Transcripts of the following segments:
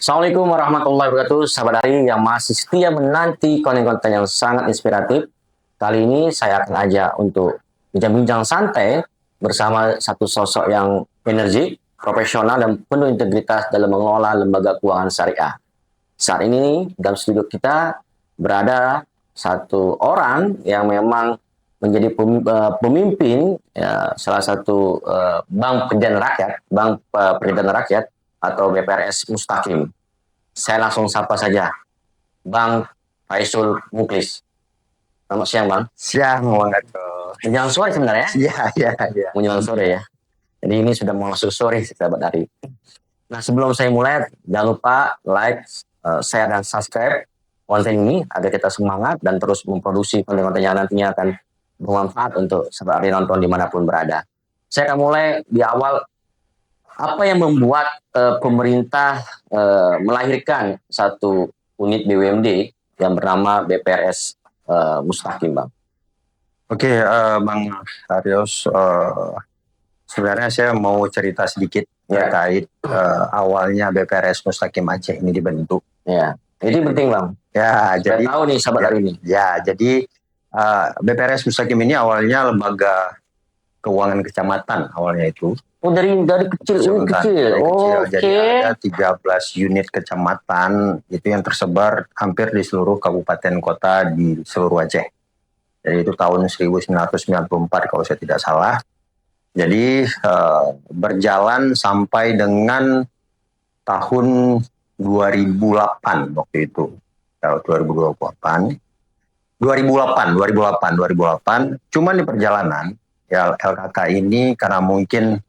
Assalamualaikum warahmatullahi wabarakatuh, sahabat Ari yang masih setia menanti konten-konten yang sangat inspiratif. Kali ini saya akan ajak untuk bincang-bincang santai bersama satu sosok yang energi, profesional, dan penuh integritas dalam mengelola lembaga keuangan syariah. Saat ini dalam studio kita berada satu orang yang memang menjadi pemimpin ya, salah satu Bank Peridaan Rakyat, Bank Peridaan Rakyat atau BPRS Mustaqim. Saya langsung sapa saja, Bang Faisal Muklis. Selamat siang, Bang. Siang, Bang Gato. Menjelang sore sebenarnya. Iya. Menjelang sore ya. Jadi ini sudah mau masuk sore, sahabat Ari. Nah, sebelum saya mulai, jangan lupa like, share, dan subscribe konten ini agar kita semangat dan terus memproduksi konten-konten yang nantinya akan bermanfaat untuk sahabat Ari nonton dimanapun berada. Saya akan mulai di awal. Apa yang membuat pemerintah melahirkan satu unit BUMD yang bernama BPRS Mustaqim, Bang? Oke, Bang Arios, sebenarnya saya mau cerita sedikit terkait awalnya BPRS Mustaqim Aceh ini dibentuk. Ya, ini penting, Bang. Ya, Saya jadi tahu nih sahabat hari ini. Ya, jadi BPRS Mustaqim ini awalnya lembaga keuangan kecamatan awalnya itu. Oh, dari kecil. Kecil. Jadi ada 13 unit kecamatan itu yang tersebar hampir di seluruh kabupaten kota di seluruh Aceh. Jadi itu tahun 1994 kalau saya tidak salah. Jadi berjalan sampai dengan tahun 2008 waktu itu. Tahun 2008. Cuman di perjalanan ya LKK ini karena mungkin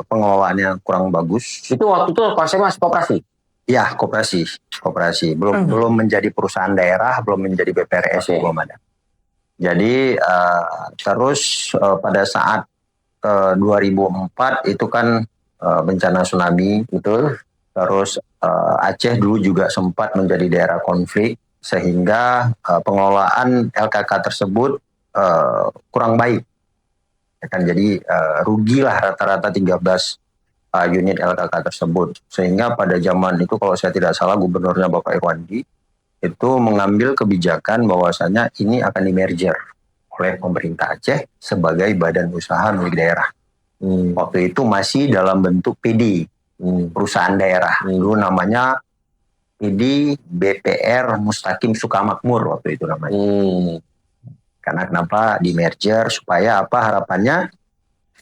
pengelolaannya kurang bagus. Itu waktu itu konsepnya masih koperasi? Ya, koperasi. Belum menjadi perusahaan daerah, belum menjadi BPRS, belum ada. Jadi terus pada saat 2004 itu kan bencana tsunami, betul. Terus Aceh dulu juga sempat menjadi daerah konflik sehingga pengelolaan LKK tersebut kurang baik. Kan jadi rugilah rata-rata 13 unit LKK tersebut. Sehingga pada zaman itu kalau saya tidak salah gubernurnya Bapak Irwandi itu mengambil kebijakan bahwasanya ini akan di-merger oleh pemerintah Aceh sebagai badan usaha milik daerah. Waktu itu masih dalam bentuk PD, perusahaan daerah. Dulu namanya PD BPR Mustaqim Sukamakmur waktu itu namanya. Karena kenapa di-merger supaya apa harapannya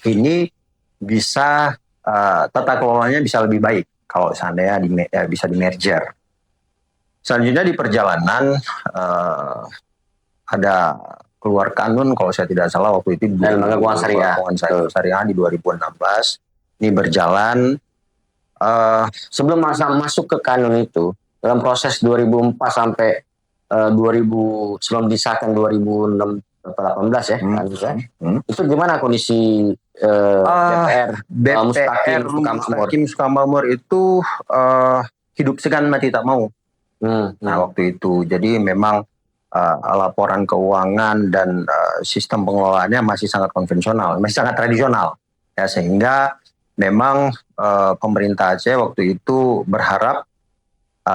ini bisa tata kelolanya bisa lebih baik kalau seandainya bisa di-merger. Selanjutnya di perjalanan ada keluar kanun kalau saya tidak salah waktu itu lembaga keuangan syariah di 2016. Ini berjalan sebelum masuk ke kanun itu dalam proses 2004 sampai 2000 sebelum disahkan 2018 ya, itu gimana kondisi BPR Mustaqim Sukamakmur itu hidup segan mati tak mau. Nah waktu itu jadi memang laporan keuangan dan sistem pengelolaannya masih sangat konvensional, masih sangat tradisional ya, sehingga memang pemerintah Aceh waktu itu berharap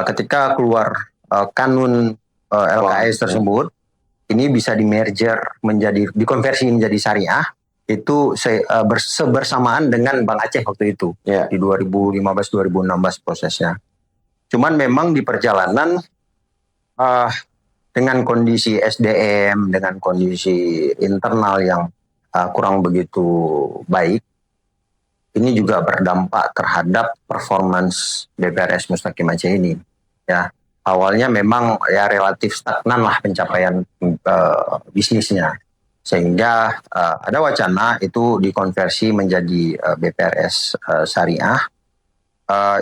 ketika keluar kanun LKS tersebut ini bisa di-merger dikonversi menjadi syariah itu bersamaan dengan Bank Aceh waktu itu di 2015-2016 prosesnya. Cuman memang di perjalanan dengan kondisi SDM, dengan kondisi internal yang kurang begitu baik, ini juga berdampak terhadap performance BPRS Mustaqim Aceh ini. Ya, awalnya memang ya relatif stagnan lah pencapaian bisnisnya, sehingga ada wacana itu dikonversi menjadi BPRS syariah.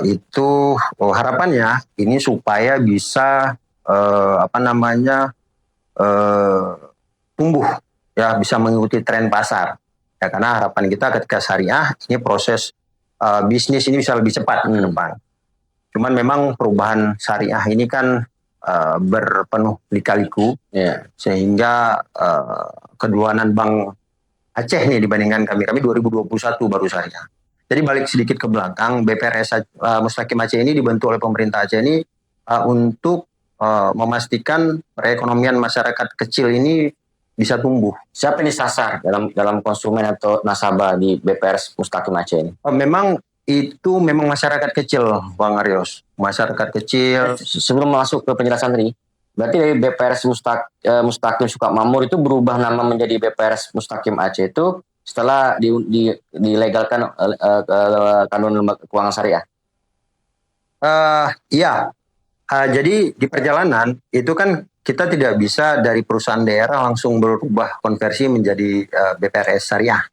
Itu harapannya ini supaya bisa tumbuh ya, bisa mengikuti tren pasar ya, karena harapan kita ketika syariah ini proses bisnis ini bisa lebih cepat ke depan. Cuman memang perubahan syariah ini kan berpenuh lika-liku sehingga keduanan Bank Aceh nih dibandingkan kami 2021 baru syariah. Jadi balik sedikit ke belakang, BPRS Mustaqim Aceh ini dibentuk oleh pemerintah Aceh ini untuk memastikan perekonomian masyarakat kecil ini bisa tumbuh. Siapa yang disasar dalam konsumen atau nasabah di BPRS Mustaqim Aceh ini? Memang masyarakat kecil, Bang Arios. Masyarakat kecil. Sebelum masuk ke penjelasan tadi, berarti dari BPRS Mustaqim Sukamakmur itu berubah nama menjadi BPRS Mustaqim Aceh itu setelah dilegalkan kanun lembaga keuangan syariah. Iya. Jadi di perjalanan itu kan kita tidak bisa dari perusahaan daerah langsung berubah konversi menjadi BPRS syariah.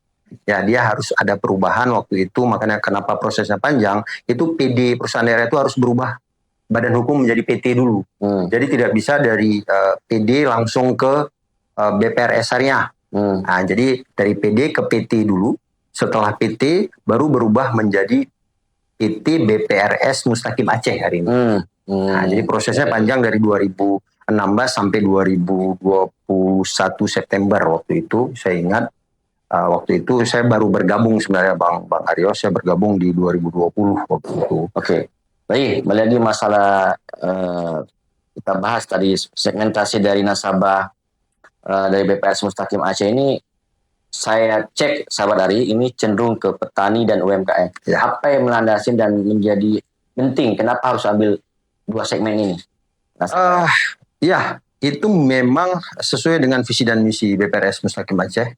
Ya, dia harus ada perubahan waktu itu, makanya kenapa prosesnya panjang, itu PD perusahaan daerah itu harus berubah badan hukum menjadi PT dulu. Jadi tidak bisa dari PD langsung ke BPRS syariah. Nah, jadi dari PD ke PT dulu, setelah PT baru berubah menjadi PT BPRS Mustaqim Aceh hari ini. Nah, jadi prosesnya panjang dari 2016 sampai 2021 September waktu itu, saya ingat. Waktu itu saya baru bergabung sebenarnya Bang Arios, saya bergabung di 2020 waktu itu. Oke. Baik, kembali lagi masalah kita bahas tadi segmentasi dari nasabah dari BPRS Mustaqim Aceh ini, saya cek sahabat Ari, ini cenderung ke petani dan UMKM. Ya. Apa yang melandasi dan menjadi penting? Kenapa harus ambil dua segmen ini? Ya, itu memang sesuai dengan visi dan misi BPRS Mustaqim Aceh.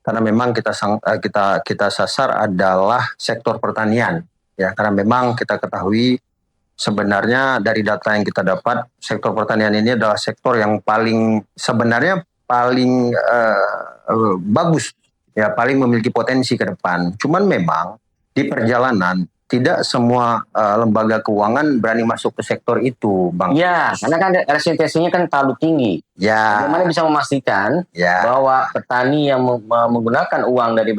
Karena memang kita sasar adalah sektor pertanian, ya. Karena memang kita ketahui sebenarnya dari data yang kita dapat, sektor pertanian ini adalah sektor yang paling bagus, ya, paling memiliki potensi ke depan. Cuman memang di perjalanan tidak semua lembaga keuangan berani masuk ke sektor itu, Bang. Ya, karena kan resiliensinya kan terlalu tinggi. Ya. Bagaimana bisa memastikan bahwa petani yang menggunakan uang dari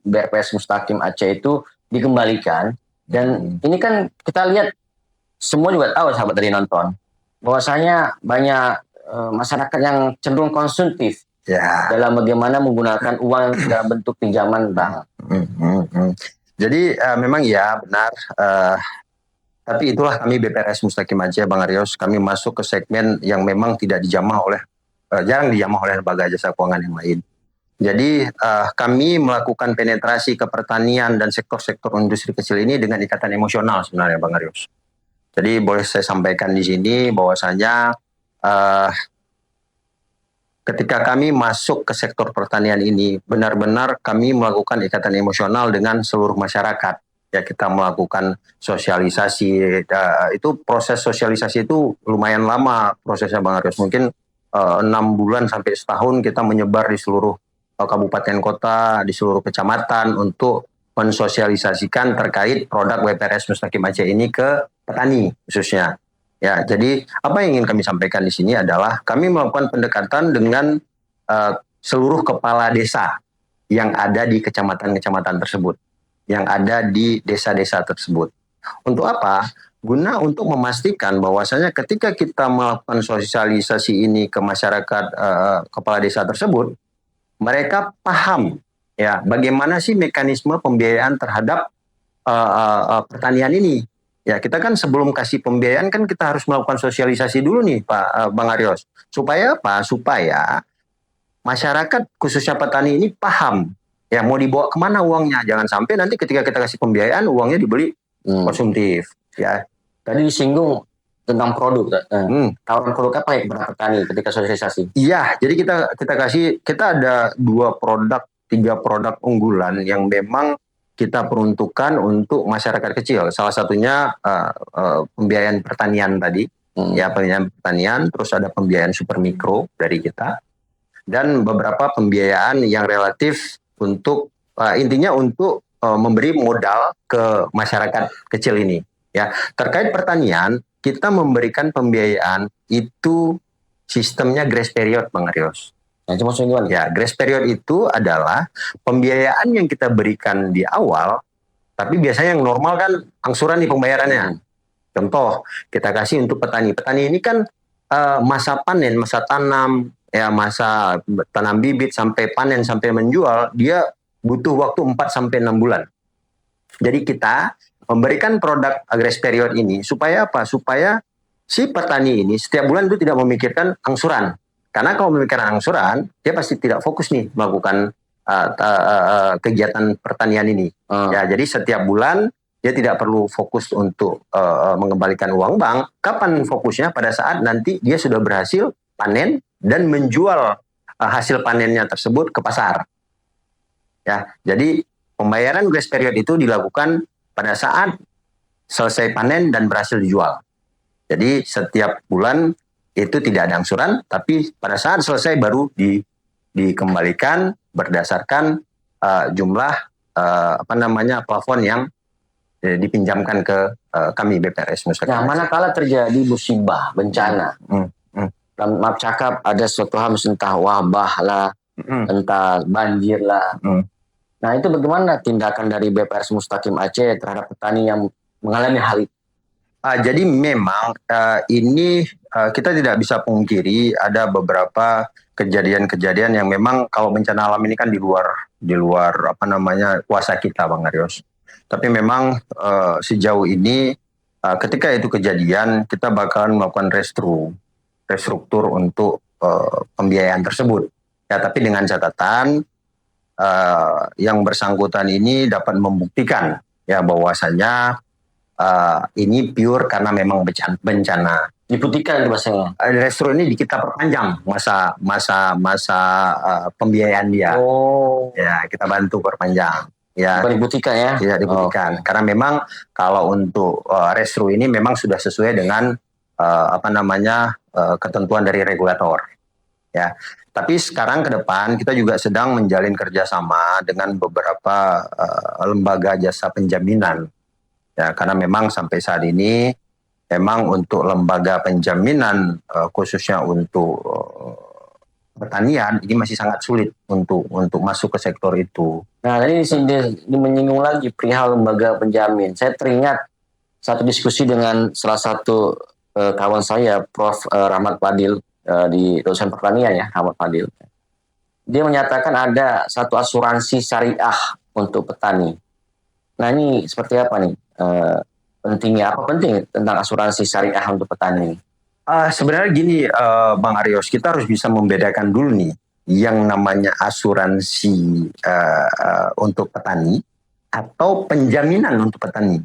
BPRS Mustaqim Aceh itu dikembalikan? Dan ini kan kita lihat, semua juga tahu sahabat dari nonton, bahwasanya banyak masyarakat yang cenderung konsumtif dalam bagaimana menggunakan uang dalam bentuk pinjaman bank. Jadi memang ya benar, tapi itulah kami BPRS Mustaqim Aceh, Bang Arios, kami masuk ke segmen yang memang tidak jarang dijamah oleh lembaga jasa keuangan yang lain. Jadi kami melakukan penetrasi ke pertanian dan sektor-sektor industri kecil ini dengan ikatan emosional sebenarnya, Bang Arios. Jadi boleh saya sampaikan di sini bahwasanya ketika kami masuk ke sektor pertanian ini, benar-benar kami melakukan ikatan emosional dengan seluruh masyarakat. Ya, kita melakukan sosialisasi. Itu proses sosialisasi itu lumayan lama prosesnya, Bang Arios. Mungkin 6 bulan sampai setahun kita menyebar di seluruh kabupaten kota, di seluruh kecamatan untuk mensosialisasikan terkait produk BPRS Mustaqim Aceh ini ke petani khususnya. Ya, jadi apa yang ingin kami sampaikan di sini adalah kami melakukan pendekatan dengan seluruh kepala desa yang ada di kecamatan-kecamatan tersebut, yang ada di desa-desa tersebut. Untuk apa? Guna untuk memastikan bahwasanya ketika kita melakukan sosialisasi ini ke masyarakat kepala desa tersebut, mereka paham ya bagaimana sih mekanisme pembiayaan terhadap pertanian ini. Ya, kita kan sebelum kasih pembiayaan kan kita harus melakukan sosialisasi dulu nih Pak Bang Arios. Supaya apa? Supaya masyarakat khususnya petani ini paham ya mau dibawa kemana uangnya. Jangan sampai nanti ketika kita kasih pembiayaan uangnya dibeli konsumtif. Ya. Tadi disinggung tentang produk. Tawaran produk apa ya kepada petani ketika sosialisasi? Iya, jadi kita ada 3 produk unggulan yang memang kita peruntukkan untuk masyarakat kecil. Salah satunya pembiayaan pertanian tadi, ya pembiayaan pertanian, terus ada pembiayaan super mikro dari kita, dan beberapa pembiayaan yang relatif untuk intinya untuk memberi modal ke masyarakat kecil ini. Ya, terkait pertanian kita memberikan pembiayaan itu sistemnya grace period, Bang Arios. Ya, grace period itu adalah pembiayaan yang kita berikan di awal, tapi biasanya yang normal kan angsuran nih pembayarannya. Contoh, kita kasih untuk petani. Petani ini kan masa panen, masa tanam, ya masa tanam bibit sampai panen sampai menjual, dia butuh waktu 4 sampai 6 bulan. Jadi kita memberikan produk grace period ini supaya apa? Supaya si petani ini setiap bulan itu tidak memikirkan angsuran. Karena kalau memikirkan angsuran, dia pasti tidak fokus nih melakukan kegiatan pertanian ini. Ya, jadi setiap bulan dia tidak perlu fokus untuk mengembalikan uang bank. Kapan fokusnya? Pada saat nanti dia sudah berhasil panen dan menjual hasil panennya tersebut ke pasar. Ya, jadi pembayaran grace period itu dilakukan pada saat selesai panen dan berhasil dijual. Jadi setiap bulan itu tidak ada angsuran, tapi pada saat selesai baru dikembalikan berdasarkan jumlah plafon yang dipinjamkan ke kami BPRS Mustaqim. Nah, manakala terjadi musibah, bencana, maaf cakap ada suatu hal entah wabah lah, entah banjir lah. Nah, itu bagaimana tindakan dari BPRS Mustaqim Aceh terhadap petani yang mengalami hal itu? Jadi memang ini kita tidak bisa pungkiri ada beberapa kejadian-kejadian yang memang kalau bencana alam ini kan di luar kuasa kita, Bang Arios. Tapi memang sejauh ini ketika itu kejadian kita bakalan melakukan restruktur untuk pembiayaan tersebut. Ya, tapi dengan catatan yang bersangkutan ini dapat membuktikan ya bahwasanya ini pure karena memang bencana. Dibuktikan itu bahasanya. Restruktur ini kita perpanjang masa pembiayaan dia. Ya, kita bantu perpanjang. Ya, dibuktikan ya? Tidak dibuktikan. Karena memang kalau untuk restruktur ini memang sudah sesuai dengan ketentuan dari regulator. Ya, tapi sekarang ke depan kita juga sedang menjalin kerjasama dengan beberapa lembaga jasa penjaminan. Ya, karena memang sampai saat ini memang untuk lembaga penjaminan khususnya untuk pertanian ini masih sangat sulit untuk masuk ke sektor itu. Nah, tadi di menyinggung lagi perihal lembaga penjamin. Saya teringat satu diskusi dengan salah satu kawan saya, Prof. Rahmat Fadil di dosen pertanian ya, Rahmat Fadil. Dia menyatakan ada satu asuransi syariah untuk petani. Nah, ini seperti apa nih pentingnya? Apa penting tentang asuransi syariah untuk petani? Sebenarnya gini, Bang Arios, kita harus bisa membedakan dulu nih yang namanya asuransi untuk petani atau penjaminan untuk petani.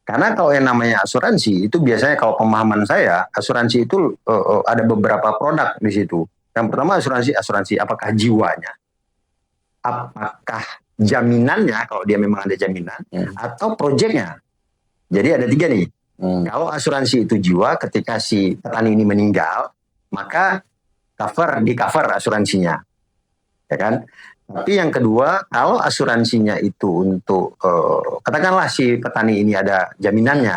Karena kalau yang namanya asuransi itu biasanya kalau pemahaman saya asuransi itu ada beberapa produk di situ. Yang pertama asuransi apakah jiwanya, apakah jaminannya kalau dia memang ada jaminan, atau proyeknya. Jadi ada 3 nih. Kalau asuransi itu jiwa, ketika si petani ini meninggal, maka di cover asuransinya, ya kan? Tapi yang kedua, kalau asuransinya itu untuk katakanlah si petani ini ada jaminannya,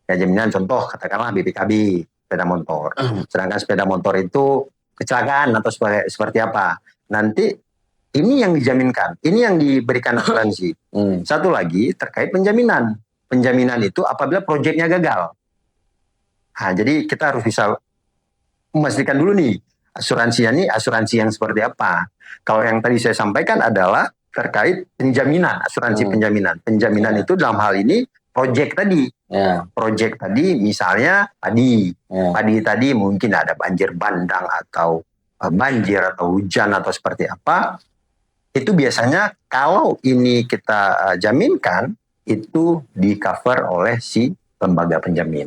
ya jaminan contoh katakanlah BPKB sepeda motor, sedangkan sepeda motor itu kecelakaan atau seperti apa, nanti ini yang dijaminkan, ini yang diberikan asuransi. Satu lagi terkait penjaminan. Penjaminan itu apabila proyeknya gagal. Nah, jadi kita harus bisa memastikan dulu nih, asuransinya ini asuransi yang seperti apa. Kalau yang tadi saya sampaikan adalah terkait penjaminan, asuransi penjaminan. Penjaminan itu dalam hal ini proyek tadi. Proyek tadi misalnya padi. Padi tadi mungkin ada banjir bandang atau banjir atau hujan atau seperti apa. Itu biasanya kalau ini kita jaminkan, itu di cover oleh si lembaga penjamin.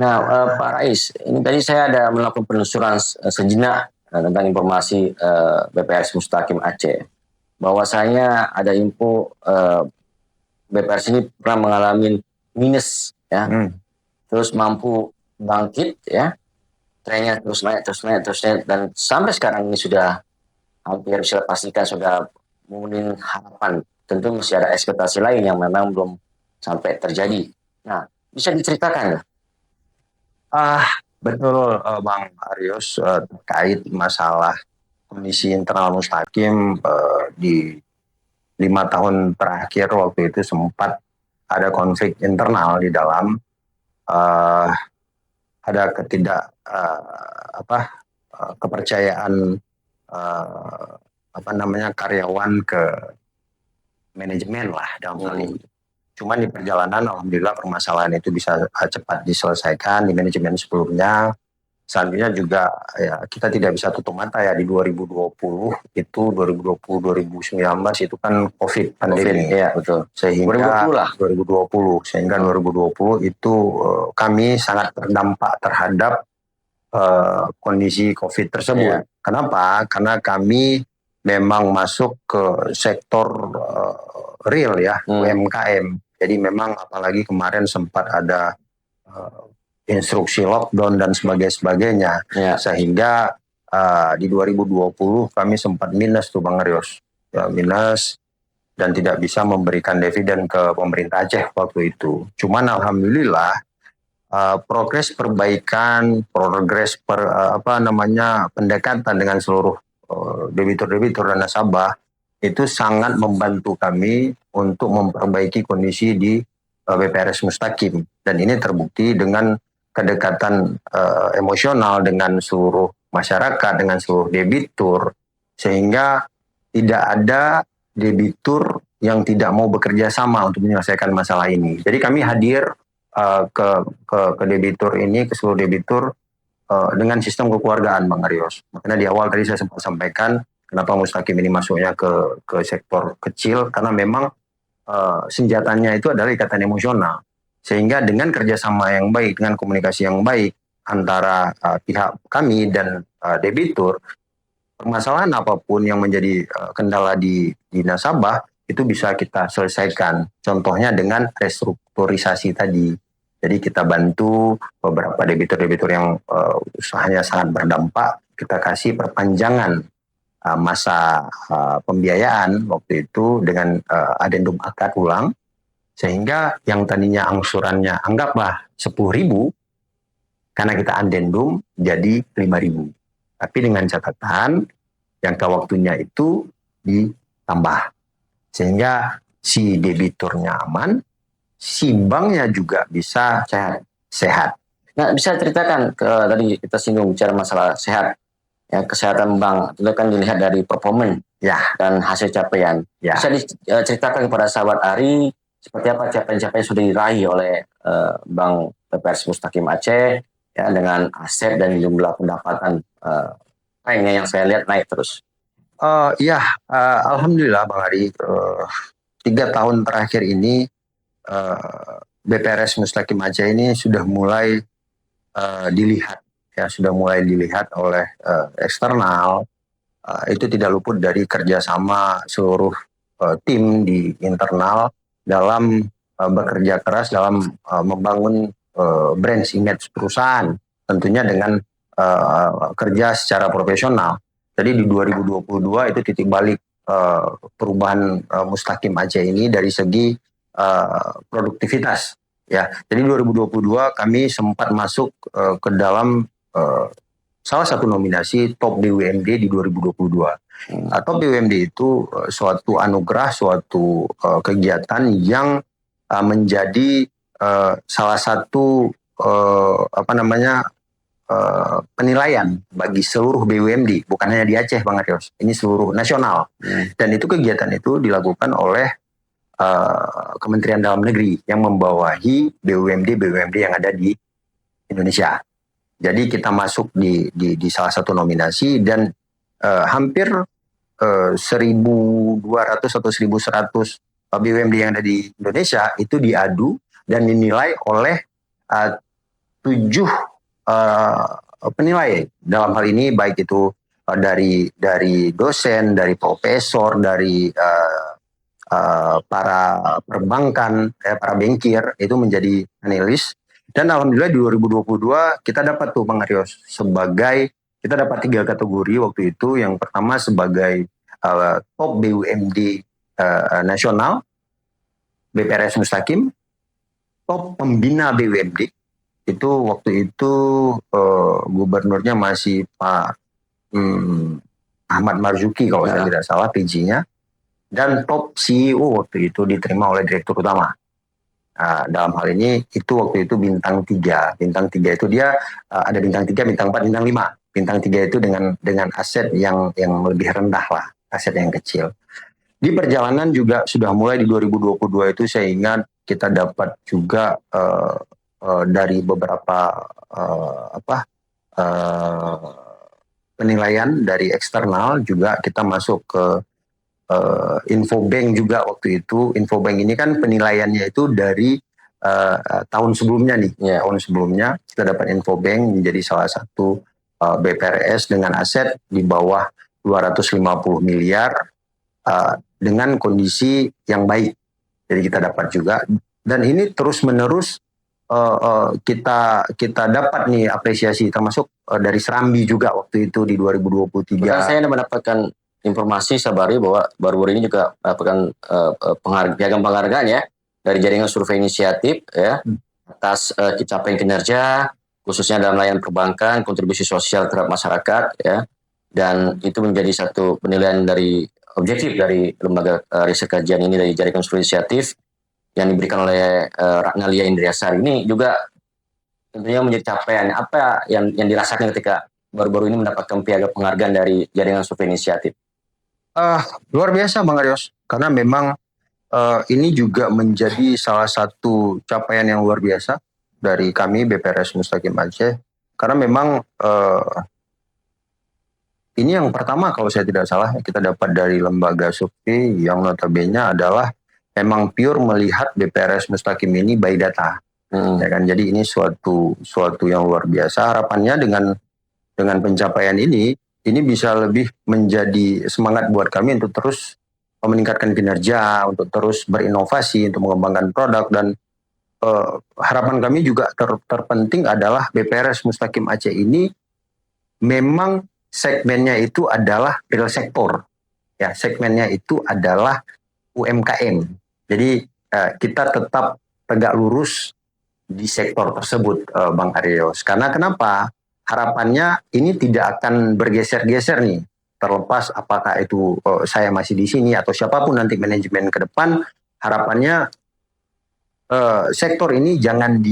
Nah, Pak Rais, ini tadi saya ada melakukan penelusuran sejenak tentang informasi BPRS Mustaqim Aceh. Bahwasanya ada info BPRS ini pernah mengalami minus, ya, terus mampu bangkit, ya, trennya terus naik, dan sampai sekarang ini sudah hampir bisa pastikan sudah memenuhi harapan. Tentu masih ada ekspektasi lain yang memang belum sampai terjadi. Nah, bisa diceritakan? Betul Bang Arios, terkait masalah kondisi internal Mustaqim di 5 tahun terakhir waktu itu sempat ada konflik internal di dalam, ada kepercayaan karyawan ke manajemen lah dalam hal ini. Cuman di perjalanan alhamdulillah permasalahan itu bisa cepat diselesaikan di manajemen sebelumnya. Selanjutnya juga ya kita tidak bisa tutup mata ya di 2020 itu 2020 2019 itu kan COVID pandemi. Ya betul. Sehingga 2020 lah. 2020 sehingga 2020 itu kami sangat terdampak terhadap kondisi COVID tersebut. Iya. Kenapa? Karena kami memang masuk ke sektor real ya, UMKM. Jadi memang apalagi kemarin sempat ada instruksi lockdown dan sebagainya. Ya. Sehingga di 2020 kami sempat minus tuh Bang Rios. Ya, minus dan tidak bisa memberikan dividen ke pemerintah Aceh waktu itu. Cuman alhamdulillah progres perbaikan, pendekatan dengan seluruh debitur-debitur dan nasabah itu sangat membantu kami untuk memperbaiki kondisi di BPRS Mustaqim. Dan ini terbukti dengan kedekatan emosional dengan seluruh masyarakat, dengan seluruh debitur, sehingga tidak ada debitur yang tidak mau bekerja sama untuk menyelesaikan masalah ini. Jadi kami hadir ke debitur ini, ke seluruh debitur dengan sistem kekeluargaan, Bang Arios. Makanya di awal tadi saya sempat sampaikan kenapa Mustaqim ini masuknya ke sektor kecil, karena memang senjatanya itu adalah ikatan emosional. Sehingga dengan kerjasama yang baik, dengan komunikasi yang baik antara pihak kami dan debitur, permasalahan apapun yang menjadi kendala di nasabah itu bisa kita selesaikan. Contohnya dengan restrukturisasi tadi. Jadi kita bantu beberapa debitur-debitur yang usahanya sangat berdampak, kita kasih perpanjangan masa pembiayaan waktu itu dengan adendum akad ulang, sehingga yang tadinya angsurannya anggaplah 10.000, karena kita adendum jadi 5.000. Tapi dengan catatan jangka waktunya itu ditambah. Sehingga si debiturnya aman, si banknya juga bisa sehat. Nah, bisa ceritakan tadi kita singgung bicara masalah sehat. Ya, kesehatan bank itu kan dilihat dari performa ya dan hasil capaian. Ya. Bisa diceritakan kepada sahabat Ari seperti apa capaian-capaian sudah diraih oleh Bank BPRS Mustaqim Aceh ya, dengan aset dan jumlah pendapatan yang saya lihat naik terus. Alhamdulillah Bang Ari, 3 tahun terakhir ini BPRS Mustaqim Aceh ini sudah mulai dilihat oleh eksternal. Itu tidak luput dari kerjasama seluruh tim di internal dalam bekerja keras dalam membangun brand image perusahaan, tentunya dengan kerja secara profesional. Jadi di 2022 itu titik balik perubahan Mustaqim Aceh ini dari segi produktivitas. Ya, jadi 2022 kami sempat masuk ke dalam salah satu nominasi top BUMD di 2022. Top BUMD itu suatu anugerah, suatu kegiatan yang menjadi salah satu penilaian bagi seluruh BUMD, bukan hanya di Aceh Bang Arios, ini seluruh nasional. Dan itu kegiatan itu dilakukan oleh Kementerian Dalam Negeri yang membawahi BUMD yang ada di Indonesia. Jadi kita masuk di salah satu nominasi dan hampir 1.200 atau 1.100 BUMD yang ada di Indonesia itu diadu dan dinilai oleh 7 penilai. Dalam hal ini baik itu dari dosen, dari profesor, dari para perbankan, para bankir itu menjadi analis. Dan alhamdulillah di 2022 kita dapat tuh Bang Arios kita dapat 3 kategori waktu itu. Yang pertama sebagai top BUMD nasional BPRS Mustaqim, top pembina BUMD. Itu waktu itu gubernurnya masih Pak Ahmad Marzuki kalau saya tidak salah PJ-nya. Dan top CEO waktu itu diterima oleh direktur utama. Dalam hal ini itu waktu itu bintang 3. Bintang 3 itu dia ada bintang 3, bintang 4, bintang 5. Bintang 3 itu dengan aset yang lebih rendah lah, aset yang kecil. Di perjalanan juga sudah mulai di 2022 itu saya ingat kita dapat juga dari beberapa penilaian dari eksternal juga kita masuk ke Infobank juga waktu itu. Infobank ini kan penilaiannya itu dari tahun sebelumnya nih. Ya. Tahun sebelumnya kita dapat Infobank menjadi salah satu BPRS dengan aset di bawah 250 miliar dengan kondisi yang baik. Jadi kita dapat juga, dan ini terus menerus kita dapat nih apresiasi, termasuk dari Serambi juga waktu itu di 2023. Bahkan saya mendapatkan informasi Sabari bahwa baru-baru ini juga mendapatkan piagam penghargaan ya dari jaringan survei inisiatif ya atas capaian kinerja khususnya dalam layanan perbankan, kontribusi sosial terhadap masyarakat ya, dan itu menjadi satu penilaian dari objektif dari lembaga riset kajian ini dari jaringan survei inisiatif yang diberikan oleh Ratnalia Indriasari. Ini juga tentunya menjadi capaian apa yang dirasakan ketika baru-baru ini mendapatkan piagam penghargaan dari jaringan survei inisiatif. Luar biasa Bang Arios, karena memang ini juga menjadi salah satu capaian yang luar biasa dari kami BPRS Mustaqim Aceh, karena memang ini yang pertama kalau saya tidak salah kita dapat dari lembaga survei yang notabene adalah memang pure melihat BPRS Mustaqim ini by data. Ya kan, jadi ini suatu yang luar biasa. Harapannya dengan pencapaian ini bisa lebih menjadi semangat buat kami untuk terus meningkatkan kinerja, untuk terus berinovasi, untuk mengembangkan produk, dan harapan kami juga terpenting adalah BPRS Mustaqim Aceh ini memang segmennya itu adalah real sektor. Ya, segmennya itu adalah UMKM. Jadi kita tetap tegak lurus di sektor tersebut, Bang Arios. Karena kenapa? Harapannya ini tidak akan bergeser-geser nih. Terlepas apakah itu saya masih di sini atau siapapun nanti manajemen ke depan, harapannya sektor ini jangan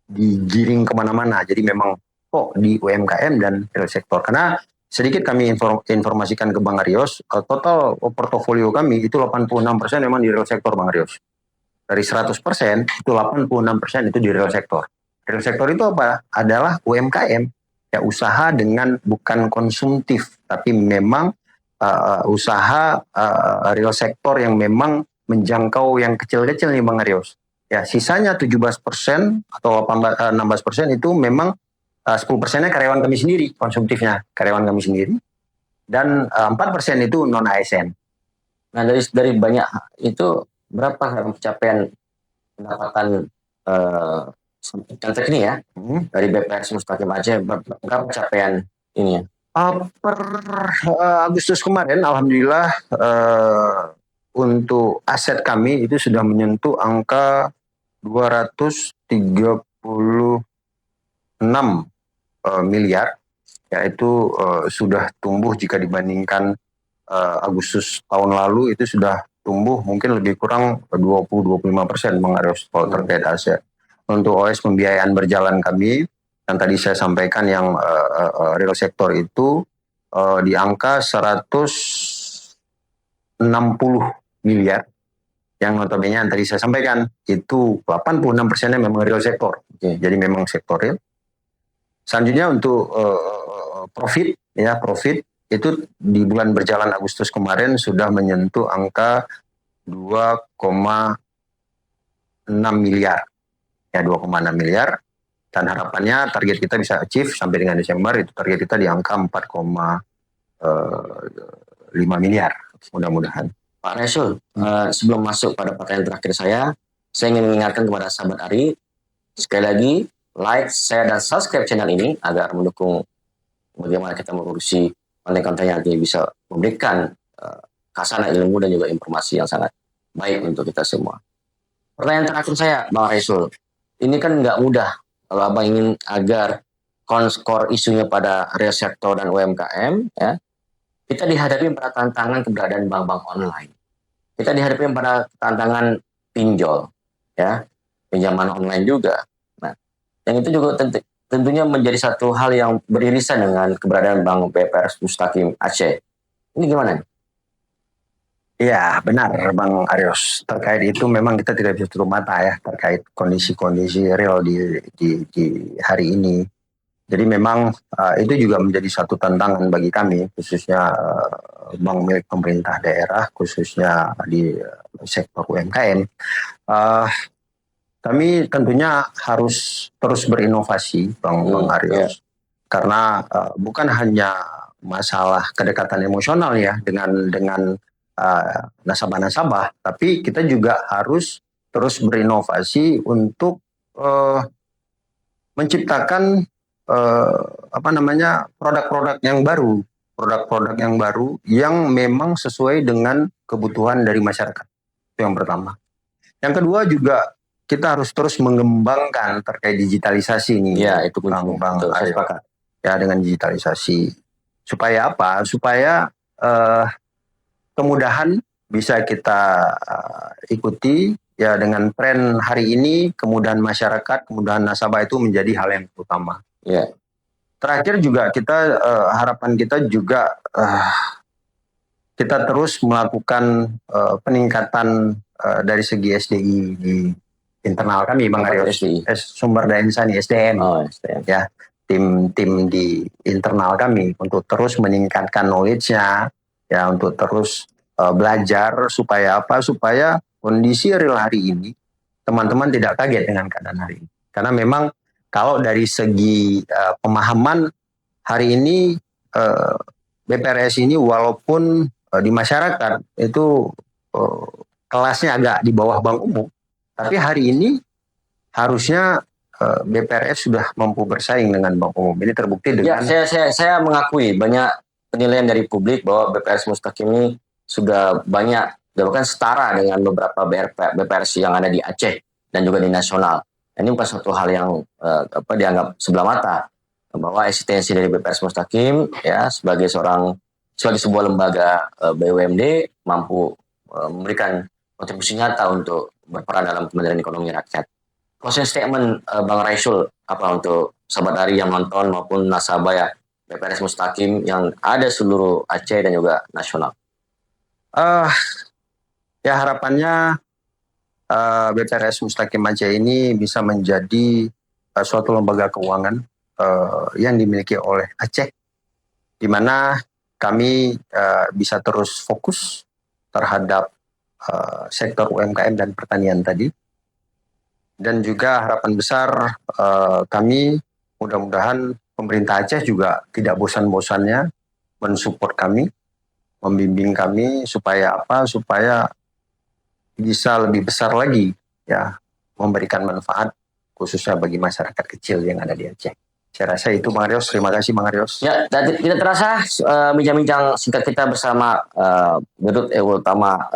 digiring kemana-mana. Jadi memang di UMKM dan real sektor. Karena sedikit kami informasikan ke Bang Arios, total portofolio kami itu 86% memang di real sektor, Bang Arios. Dari 100% itu 86% itu di real sektor. Real sektor itu apa? Adalah UMKM, ya usaha dengan bukan konsumtif, tapi memang usaha real sektor yang memang menjangkau yang kecil-kecil nih Bang Arios. Ya, sisanya 17% atau 16% itu memang 10%-nya karyawan kami sendiri, konsumtifnya karyawan kami sendiri, dan 4% itu non ASN. Nah dari banyak itu berapa pencapaian pendapatan contoh ini ya dari BPRS Mustaqim Aceh, berapa capaian ini ya? Per Agustus kemarin, alhamdulillah untuk aset kami itu sudah menyentuh angka 236 miliar, yaitu sudah tumbuh jika dibandingkan Agustus tahun lalu itu sudah tumbuh mungkin lebih kurang 20-25% Bang Arios kalau terkait aset. Untuk OS pembiayaan berjalan kami yang tadi saya sampaikan yang real sektor itu di angka 160 miliar, yang notabene yang tadi saya sampaikan itu 86%-nya memang real sektor. Jadi memang sektor real. Selanjutnya untuk profit itu di bulan berjalan Agustus kemarin sudah menyentuh angka 2,6 miliar. Ya, 2,6 miliar. Dan harapannya target kita bisa achieve sampai dengan Desember, itu target kita di angka 4,5 miliar. Mudah-mudahan. Pak Resul, sebelum masuk pada pertanyaan terakhir saya ingin mengingatkan kepada sahabat Ari, sekali lagi, like, share, dan subscribe channel ini agar mendukung bagaimana kita mengurusi konten-konten yang bisa memberikan khazanah ilmu dan juga informasi yang sangat baik untuk kita semua. Pertanyaan terakhir saya, Bang Resul, ini kan nggak mudah kalau Abang ingin agar skor isunya pada real sektor dan UMKM, ya, kita dihadapi pada tantangan keberadaan bank-bank online. Kita dihadapi pada tantangan pinjol, ya, pinjaman online juga. Nah, yang itu juga tentunya menjadi satu hal yang beririsan dengan keberadaan Bank BPRS Mustaqim Aceh. Ini gimana? Iya, benar Bang Arios. Terkait itu memang kita tidak bisa tutup mata ya terkait kondisi-kondisi real di hari ini. Jadi memang itu juga menjadi satu tantangan bagi kami, khususnya bank milik pemerintah daerah, khususnya di sektor UMKM. Uh, Kami tentunya harus terus berinovasi, Bang Arios, karena bukan hanya masalah kedekatan emosional ya dengan nasabah-nasabah, tapi kita juga harus terus berinovasi untuk menciptakan produk-produk yang baru yang memang sesuai dengan kebutuhan dari masyarakat. Itu yang pertama. Yang kedua juga kita harus terus mengembangkan terkait digitalisasi nih. Ya, itu Bang saya Aryo. sepakat. Ya, dengan digitalisasi. Supaya apa? Supaya kemudahan bisa kita ikuti ya dengan tren hari ini, kemudahan masyarakat, kemudahan nasabah itu menjadi hal yang utama. Ya. Terakhir juga kita harapan kita juga kita terus melakukan peningkatan dari segi SDI di internal kami, Bang Arios. Sumber daya insani SDM. SDM. Ya, tim di internal kami untuk terus meningkatkan knowledge-nya, ya untuk terus belajar supaya apa? Supaya kondisi real hari ini teman-teman tidak kaget dengan keadaan hari ini. Karena memang kalau dari segi pemahaman hari ini BPRS ini walaupun di masyarakat itu kelasnya agak di bawah bank umum, tapi hari ini harusnya BPRS sudah mampu bersaing dengan bank umum. Ini terbukti dengan. Ya, saya mengakui banyak penilaian dari publik bahwa BPRS Mustaqim ini sudah banyak, bahkan setara dengan beberapa BPRS yang ada di Aceh dan juga di nasional. Ini bukan suatu hal yang dianggap sebelah mata, bahwa eksistensi dari BPRS Mustaqim ya sebagai sebuah lembaga BUMD mampu memberikan kontribusi nyata untuk berperan dalam kementerian ekonomi rakyat. Closing statement Bang Raisul apa untuk sahabat Ari yang nonton maupun nasabah ya BPRS Mustaqim yang ada seluruh Aceh dan juga nasional? Ya harapannya BPRS Mustaqim Aceh ini bisa menjadi suatu lembaga keuangan yang dimiliki oleh Aceh, di mana kami bisa terus fokus terhadap sektor UMKM dan pertanian tadi. Dan juga harapan besar kami mudah-mudahan pemerintah Aceh juga tidak bosan-bosannya mensupport kami, membimbing kami supaya apa? Supaya bisa lebih besar lagi ya memberikan manfaat khususnya bagi masyarakat kecil yang ada di Aceh. Saya rasa itu Bang Arios. Terima kasih Bang Arios. Ya, dan tidak terasa bincang-bincang singkat kita bersama Dirut Utama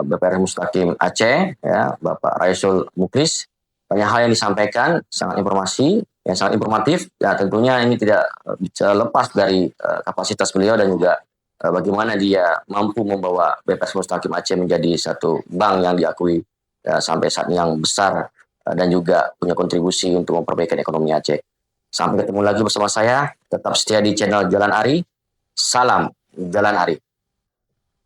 BPRS Mustaqim Aceh ya Bapak Raisul Muklis. Banyak hal yang disampaikan, sangat informatif. Ya tentunya ini tidak bisa lepas dari kapasitas beliau dan juga bagaimana dia mampu membawa BPRS Mustaqim Aceh menjadi satu bank yang diakui sampai saat ini yang besar dan juga punya kontribusi untuk memperbaiki ekonomi Aceh. Sampai ketemu lagi bersama saya, tetap setia di channel Jalan Ari. Salam Jalan Ari.